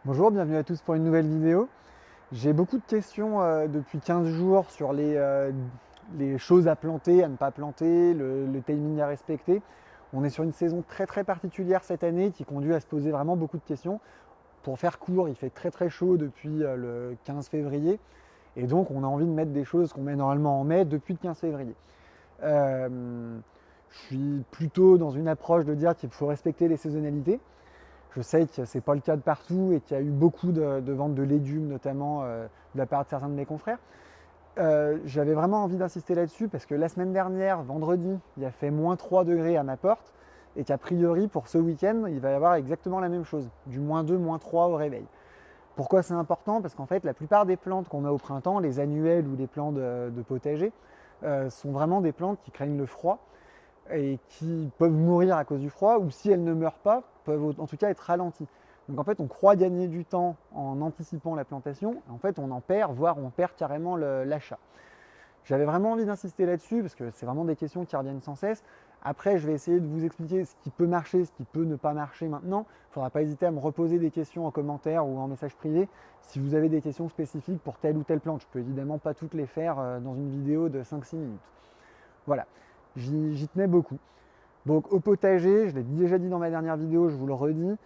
Bonjour, bienvenue à tous pour une nouvelle vidéo. J'ai beaucoup de questions depuis 15 jours sur les choses à planter, à ne pas planter, le timing à respecter. On est sur une saison très très particulière cette année qui conduit à se poser vraiment beaucoup de questions. Pour faire court, il fait très très chaud depuis le 15 février et donc on a envie de mettre des choses qu'on met normalement en mai depuis le 15 février. Je suis plutôt dans une approche de dire qu'il faut respecter les saisonnalités. Je sais que ce n'est pas le cas de partout et qu'il y a eu beaucoup de ventes de légumes, notamment de la part de certains de mes confrères. J'avais vraiment envie d'insister là-dessus parce que la semaine dernière, vendredi, il a fait moins 3 degrés à ma porte et qu'a priori, pour ce week-end, il va y avoir exactement la même chose, du moins 2, moins 3 au réveil. Pourquoi c'est important? Parce qu'en fait, la plupart des plantes qu'on met au printemps, les annuelles ou les plants de potager, sont vraiment des plantes qui craignent le froid et qui peuvent mourir à cause du froid, ou si elles ne meurent pas, peuvent en tout cas être ralenties. Donc en fait, on croit gagner du temps en anticipant la plantation, en fait on en perd, voire on perd carrément l'achat. J'avais vraiment envie d'insister là-dessus, parce que c'est vraiment des questions qui reviennent sans cesse. Après, je vais essayer de vous expliquer ce qui peut marcher, ce qui peut ne pas marcher maintenant. Il ne faudra pas hésiter à me reposer des questions en commentaire ou en message privé si vous avez des questions spécifiques pour telle ou telle plante. Je ne peux évidemment pas toutes les faire dans une vidéo de 5-6 minutes. Voilà, j'y tenais beaucoup. Donc au potager, je l'ai déjà dit dans ma dernière vidéo, je vous le redis,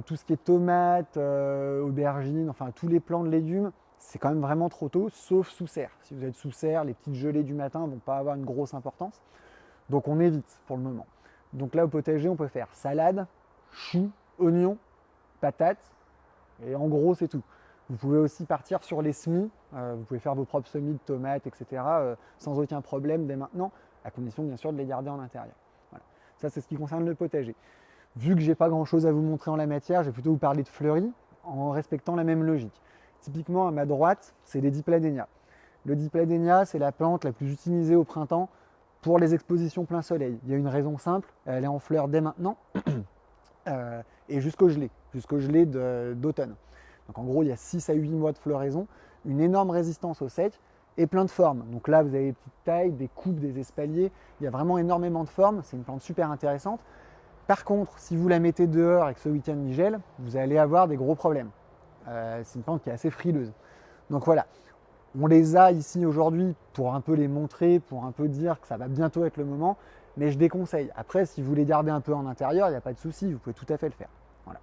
tout ce qui est tomates, aubergines, enfin tous les plants de légumes, c'est quand même vraiment trop tôt, sauf sous serre. Si vous êtes sous serre, les petites gelées du matin ne vont pas avoir une grosse importance. Donc on évite pour le moment. Donc là au potager, on peut faire salade, choux, oignons, patates, et en gros c'est tout. Vous pouvez aussi partir sur les semis, vous pouvez faire vos propres semis de tomates, etc. Sans aucun problème dès maintenant, à condition bien sûr de les garder en intérieur. Voilà. Ça c'est ce qui concerne le potager. Vu que j'ai pas grand chose à vous montrer en la matière, je vais plutôt vous parler de fleuris en respectant la même logique. Typiquement à ma droite, c'est les dipladénia. Le dipladénia, c'est la plante la plus utilisée au printemps pour les expositions plein soleil. Il y a une raison simple, elle est en fleurs dès maintenant et jusqu'au gelé d'automne. Donc en gros, il y a 6 à 8 mois de floraison, une énorme résistance au sec et plein de formes. Donc là, vous avez des petites tailles, des coupes, des espaliers, il y a vraiment énormément de formes, c'est une plante super intéressante. Par contre, si vous la mettez dehors et que ce week-end il gèle, vous allez avoir des gros problèmes. C'est une plante qui est assez frileuse. Donc voilà, on les a ici aujourd'hui pour un peu les montrer, pour un peu dire que ça va bientôt être le moment, mais je déconseille. Après, si vous les gardez un peu en intérieur, il n'y a pas de souci, vous pouvez tout à fait le faire. Voilà.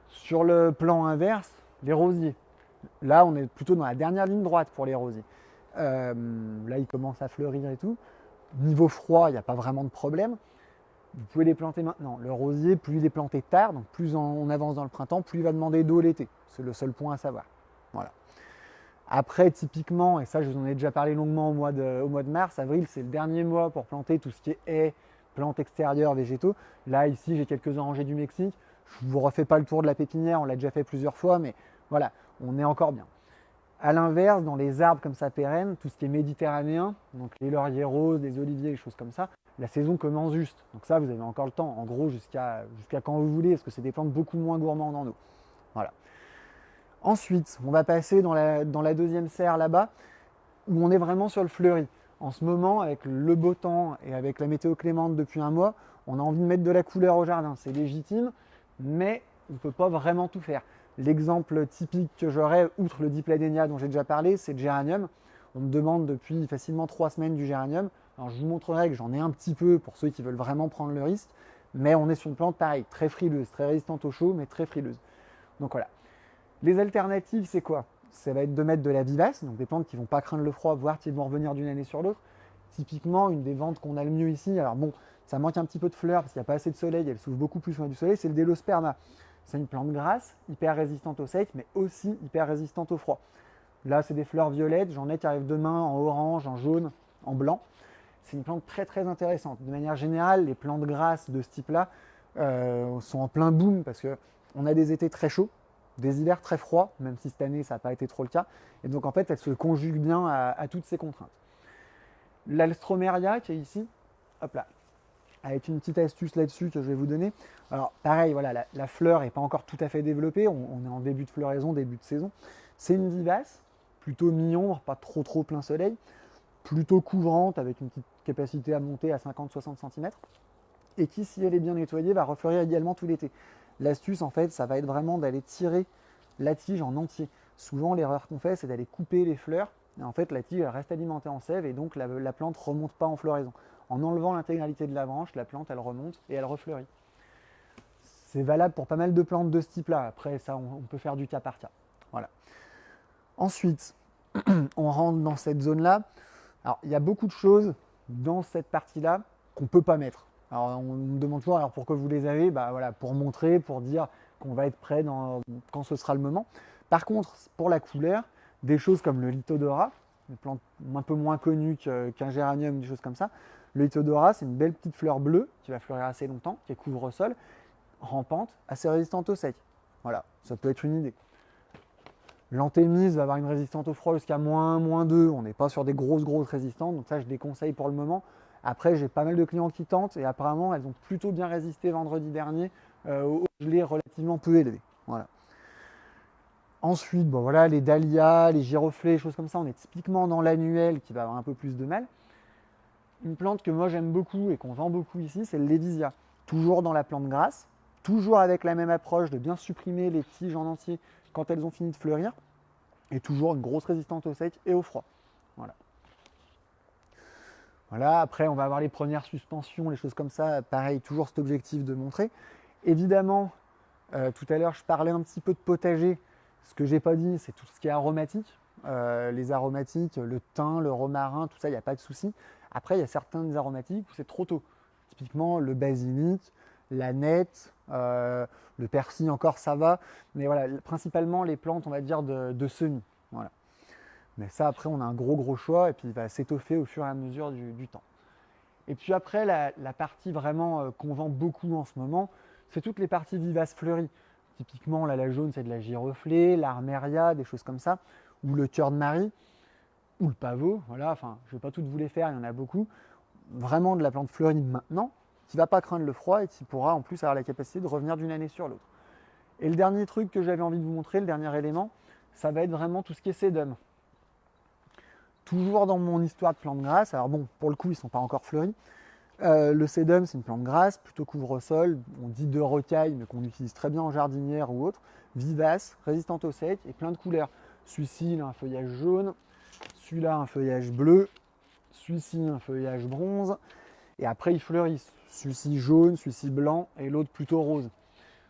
Sur le plan inverse, les rosiers. Là, on est plutôt dans la dernière ligne droite pour les rosiers. Là, ils commencent à fleurir et tout. Niveau froid, il n'y a pas vraiment de problème. Vous pouvez les planter maintenant. Le rosier, plus il est planté tard, donc plus on avance dans le printemps, plus il va demander d'eau l'été. C'est le seul point à savoir. Voilà. Après, typiquement, et ça je vous en ai déjà parlé longuement au mois de mars, avril, c'est le dernier mois pour planter tout ce qui est haies, plantes extérieures, végétaux. Là, ici, j'ai quelques orangers du Mexique. Je ne vous refais pas le tour de la pépinière, on l'a déjà fait plusieurs fois, mais voilà, on est encore bien. A l'inverse, dans les arbres comme ça pérennes, tout ce qui est méditerranéen, donc les lauriers roses, les oliviers, les choses comme ça, la saison commence juste. Donc ça, vous avez encore le temps, en gros, jusqu'à quand vous voulez, parce que c'est des plantes beaucoup moins gourmandes en eau. Voilà. Ensuite, on va passer dans la deuxième serre là-bas, où on est vraiment sur le fleuri. En ce moment, avec le beau temps et avec la météo clémente depuis un mois, on a envie de mettre de la couleur au jardin. C'est légitime, mais on ne peut pas vraiment tout faire. L'exemple typique que j'aurais, outre le dipladénia dont j'ai déjà parlé, c'est le géranium. On me demande depuis facilement 3 semaines du géranium. Alors je vous montrerai que j'en ai un petit peu pour ceux qui veulent vraiment prendre le risque, mais on est sur une plante pareille, très frileuse, très résistante au chaud, mais très frileuse. Donc voilà. Les alternatives, c'est quoi? Ça va être de mettre de la vivace, donc des plantes qui ne vont pas craindre le froid, voire qui vont revenir d'une année sur l'autre. Typiquement, une des ventes qu'on a le mieux ici, alors bon, ça manque un petit peu de fleurs parce qu'il n'y a pas assez de soleil, elle s'ouvre beaucoup plus loin du soleil, c'est le délosperma. C'est une plante grasse, hyper résistante au sec, mais aussi hyper résistante au froid. Là, c'est des fleurs violettes, j'en ai qui arrivent demain en orange, en jaune, en blanc. C'est une plante très très intéressante. De manière générale, les plantes grasses de ce type-là sont en plein boom parce qu'on a des étés très chauds, des hivers très froids, même si cette année ça n'a pas été trop le cas. Et donc en fait, elles se conjuguent bien à toutes ces contraintes. L'Alstromeria qui est ici, hop là, avec une petite astuce là-dessus que je vais vous donner. Alors pareil, voilà, la fleur n'est pas encore tout à fait développée, on est en début de floraison, début de saison. C'est une vivace, plutôt mi-ombre, pas trop plein soleil, plutôt couvrante avec une petite capacité à monter à 50-60 cm et qui, si elle est bien nettoyée, va refleurir également tout l'été. L'astuce, en fait, ça va être vraiment d'aller tirer la tige en entier. Souvent, l'erreur qu'on fait, c'est d'aller couper les fleurs. Et en fait, la tige, elle reste alimentée en sève et donc la plante ne remonte pas en floraison. En enlevant l'intégralité de la branche, la plante, elle remonte et elle refleurit. C'est valable pour pas mal de plantes de ce type-là. Après, ça, on peut faire du cas par cas. Voilà. Ensuite, on rentre dans cette zone-là. Alors, il y a beaucoup de choses dans cette partie-là qu'on ne peut pas mettre. Alors, on me demande toujours, alors pourquoi vous les avez? Bah, voilà, pour montrer, pour dire qu'on va être prêt quand ce sera le moment. Par contre, pour la couleur, des choses comme le Lithodora, une plante un peu moins connue qu'un géranium, des choses comme ça. Le Lithodora, c'est une belle petite fleur bleue qui va fleurir assez longtemps, qui est couvre-sol, rampante, assez résistante au sec. Voilà, ça peut être une idée. L'anthémise va avoir une résistance au froid jusqu'à -2. On n'est pas sur des grosses résistantes, donc ça je déconseille pour le moment. Après, j'ai pas mal de clients qui tentent et apparemment elles ont plutôt bien résisté vendredi dernier au gelé relativement peu élevé. Voilà. Ensuite, bon, voilà, les dahlias, les giroflées, les choses comme ça, on est typiquement dans l'annuel qui va avoir un peu plus de mal. Une plante que moi j'aime beaucoup et qu'on vend beaucoup ici, c'est le Lévisia. Toujours dans la plante grasse, toujours avec la même approche de bien supprimer les tiges en entier quand elles ont fini de fleurir, et toujours une grosse résistance au sec et au froid. Voilà. Voilà, après on va avoir les premières suspensions, les choses comme ça, pareil, toujours cet objectif de montrer. Évidemment, tout à l'heure je parlais un petit peu de potager, ce que j'ai pas dit c'est tout ce qui est aromatique, les aromatiques, le thym, le romarin, tout ça, il n'y a pas de souci. Après il y a certains aromatiques où c'est trop tôt, typiquement le basilic, l'aneth, le persil encore ça va, mais voilà, principalement les plantes on va dire de semis. Voilà. Mais ça après on a un gros choix et puis il va s'étoffer au fur et à mesure du temps. Et puis après la partie vraiment qu'on vend beaucoup en ce moment, c'est toutes les parties vivaces fleuries. Typiquement là la jaune c'est de la giroflée, l'arméria, des choses comme ça, ou le cœur de Marie, ou le pavot, voilà, enfin je ne vais pas toutes vous les faire, il y en a beaucoup. Vraiment de la plante fleurie maintenant, qui ne va pas craindre le froid et qui pourra en plus avoir la capacité de revenir d'une année sur l'autre. Et le dernier truc que j'avais envie de vous montrer, le dernier élément, ça va être vraiment tout ce qui est sédum. Toujours dans mon histoire de plantes grasses, alors bon, pour le coup, ils ne sont pas encore fleuris. Le sédum, c'est une plante grasse, plutôt couvre-sol, on dit de rocaille, mais qu'on utilise très bien en jardinière ou autre, vivace, résistante au sec et plein de couleurs. Celui-ci, il a un feuillage jaune, celui-là, un feuillage bleu, celui-ci, un feuillage bronze, et après, ils fleurissent. Celui-ci jaune, celui-ci blanc et l'autre plutôt rose.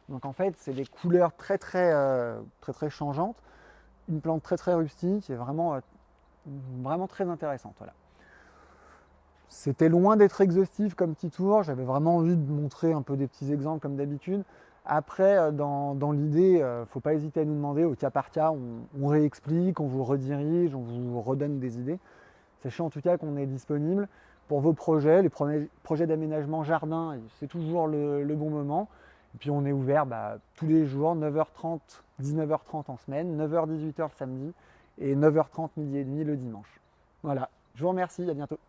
Donc en fait, c'est des couleurs très changeantes. Une plante très rustique et vraiment très intéressante. Voilà. C'était loin d'être exhaustif comme petit tour. J'avais vraiment envie de montrer un peu des petits exemples comme d'habitude. Après, dans l'idée, il ne faut pas hésiter à nous demander au cas par cas. On réexplique, on vous redirige, on vous redonne des idées. Sachez en tout cas qu'on est disponible pour vos projets, les projets d'aménagement jardin, c'est toujours le bon moment. Et puis on est ouvert tous les jours, 9h30, 19h30 en semaine, 9h, 18h le samedi et 9h30, midi et demi le dimanche. Voilà, je vous remercie, à bientôt.